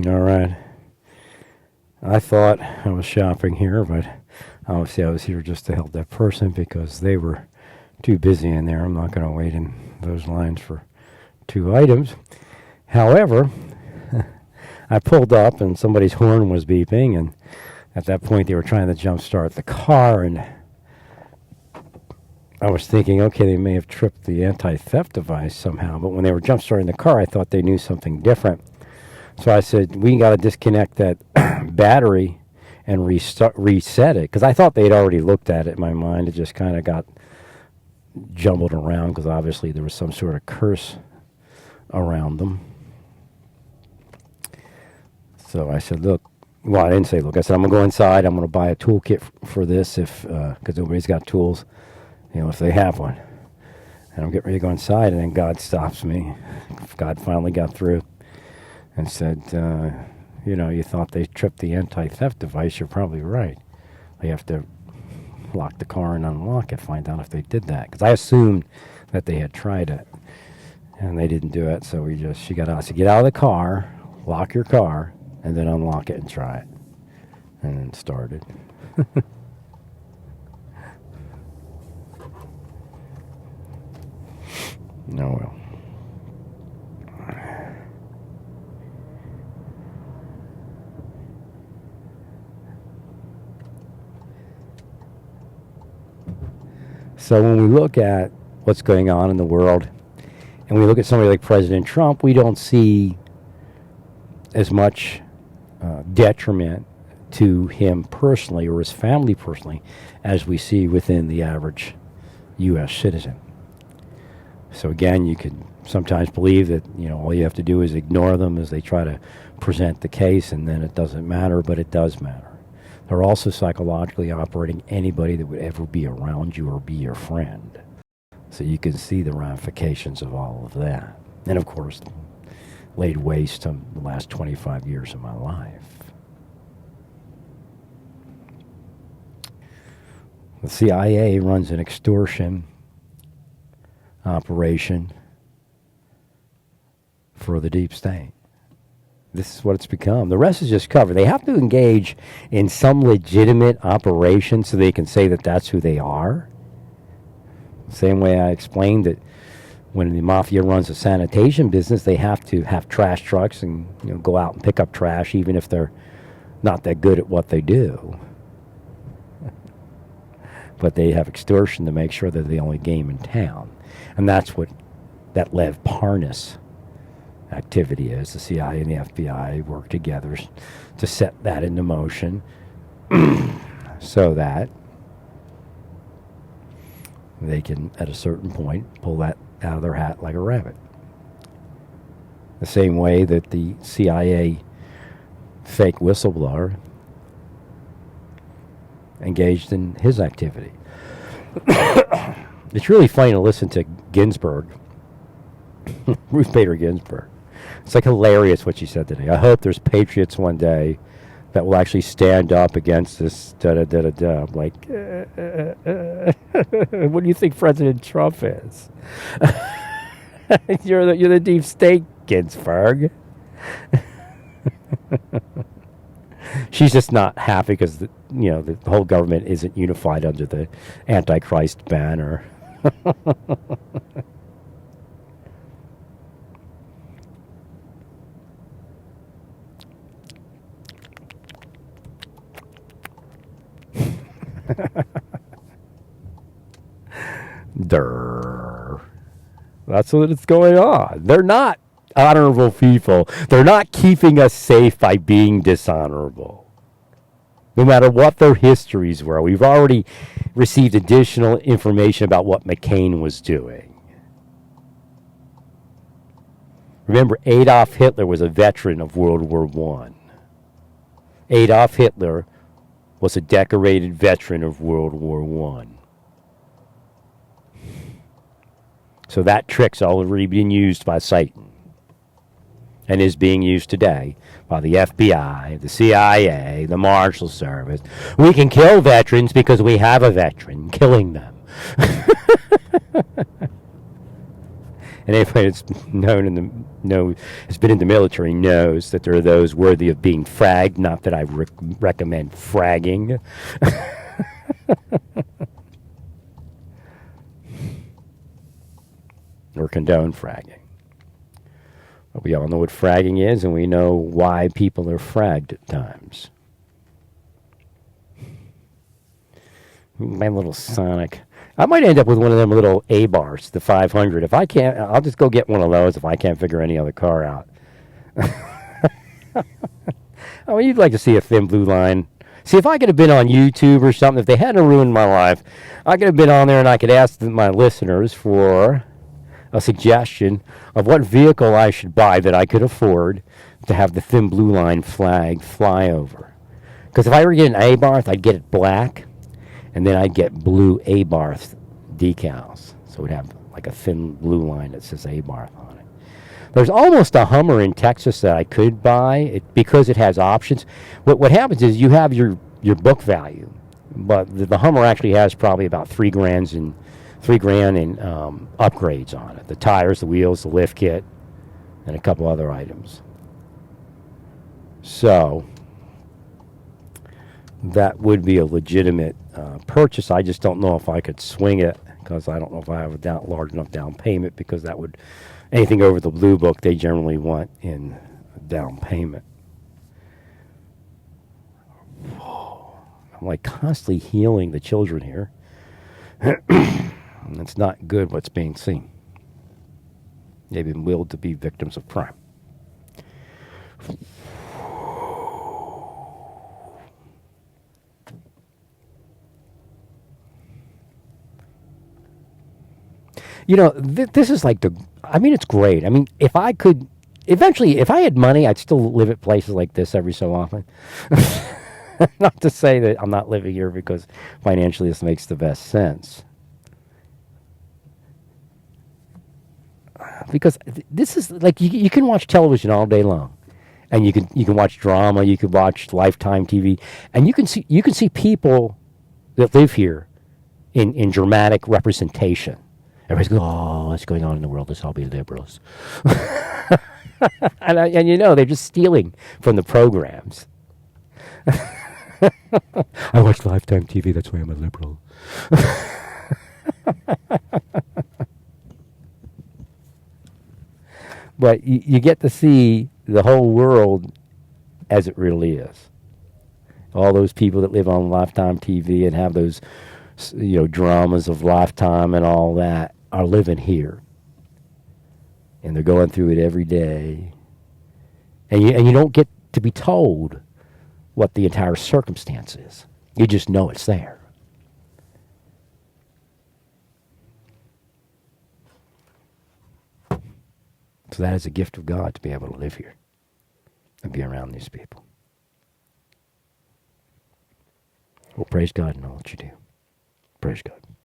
All right. I thought I was shopping here, but obviously I was here just to help that person because they were too busy in there. I'm not going to wait in those lines for 2 items. However, I pulled up and somebody's horn was beeping, and at that point they were trying to jump start the car, and I was thinking, okay, they may have tripped the anti-theft device somehow, but when they were jump starting the car, I thought they knew something different. So I said, we got to disconnect that battery and reset it, because I thought they'd already looked at it in my mind. It just kind of got jumbled around because obviously there was some sort of curse around them. So I said, look, well, I didn't say look. I said, I'm going to go inside. I'm going to buy a toolkit for this because nobody's got tools, if they have one. And I'm getting ready to go inside, and then God stops me. God finally got through and said, you thought they tripped the anti-theft device. You're probably right. They have to lock the car and unlock it, find out if they did that. Because I assumed that they had tried it, and they didn't do it. So she got out. I said, get out of the car, lock your car, and then unlock it and try it. And then started. No, well. So when we look at what's going on in the world, and we look at somebody like President Trump, we don't see as much detriment to him personally or his family personally as we see within the average U.S. citizen. So again, you could sometimes believe that all you have to do is ignore them as they try to present the case, and then it doesn't matter, but it does matter. They're also psychologically operating anybody that would ever be around you or be your friend. So you can see the ramifications of all of that. And of course, laid waste to the last 25 years of my life. The CIA runs an extortion operation for the deep state. This is what it's become. The rest is just cover. They have to engage in some legitimate operation so they can say that that's who they are. Same way I explained that when the mafia runs a sanitation business, they have to have trash trucks and go out and pick up trash even if they're not that good at what they do. But they have extortion to make sure they're the only game in town. And that's what that Lev Parnas activity is. The CIA and the FBI work together to set that into motion so that they can, at a certain point, pull that out of their hat like a rabbit. The same way that the CIA fake whistleblower engaged in his activity. It's really funny to listen to Ginsburg, Ruth Bader Ginsburg. It's like hilarious what she said today. I hope there's patriots one day that will actually stand up against this da-da-da-da-da. I'm like, what do you think President Trump is? You're the deep state, Ginsburg. She's just not happy because the whole government isn't unified under the Antichrist banner. Durr. That's what is going on. They're not honorable people. They're not keeping us safe by being dishonorable. No matter what their histories were, we've already received additional information about what McCain was doing. Remember, Adolf Hitler was a veteran of World War I. Adolf Hitler was a decorated veteran of World War I. So that trick's already been used by Satan and is being used today by the FBI, the CIA, the Marshal Service. We can kill veterans because we have a veteran killing them. And anybody that's known in the has been in the military knows that there are those worthy of being fragged. Not that I recommend fragging. Or condone fragging. But we all know what fragging is, and we know why people are fragged at times. My little Sonic. I might end up with one of them little A-bars, the 500. If I can't, I'll just go get one of those if I can't figure any other car out. I mean, you'd like to see a thin blue line. See, if I could have been on YouTube or something, if they hadn't ruined my life, I could have been on there and I could ask my listeners for a suggestion of what vehicle I should buy that I could afford to have the thin blue line flag fly over. Because if I were to get an A-bar, I'd get it black, and then I'd get blue A-bar decals. So it would have like a thin blue line that says A-bar on it. There's almost a Hummer in Texas that I could buy because it has options. What happens is you have your book value, but the Hummer actually has probably about $3,000 in upgrades on it. The tires, the wheels, the lift kit, and a couple other items. So that would be a legitimate purchase. I just don't know if I could swing it because I don't know if I have a large enough down payment, because that would, anything over the Blue Book, they generally want in down payment. I'm like constantly healing the children here. And it's not good what's being seen. They've been willed to be victims of crime. You know, this is like it's great. I mean, if I could, eventually, if I had money, I'd still live at places like this every so often. Not to say that I'm not living here because financially this makes the best sense. Because this is like you can watch television all day long, and you can watch drama, you can watch Lifetime TV, and you can see people that live here in dramatic representation. Everybody's going, oh, what's going on in the world? Let's all be liberals. and you know, they're just stealing from the programs. I watch Lifetime TV, that's why I'm a liberal. But you get to see the whole world as it really is. All those people that live on Lifetime TV and have those, dramas of Lifetime and all that are living here. And they're going through it every day. And you don't get to be told what the entire circumstance is. You just know it's there. So that is a gift of God to be able to live here and be around these people. Well, praise God in all that you do. Praise God.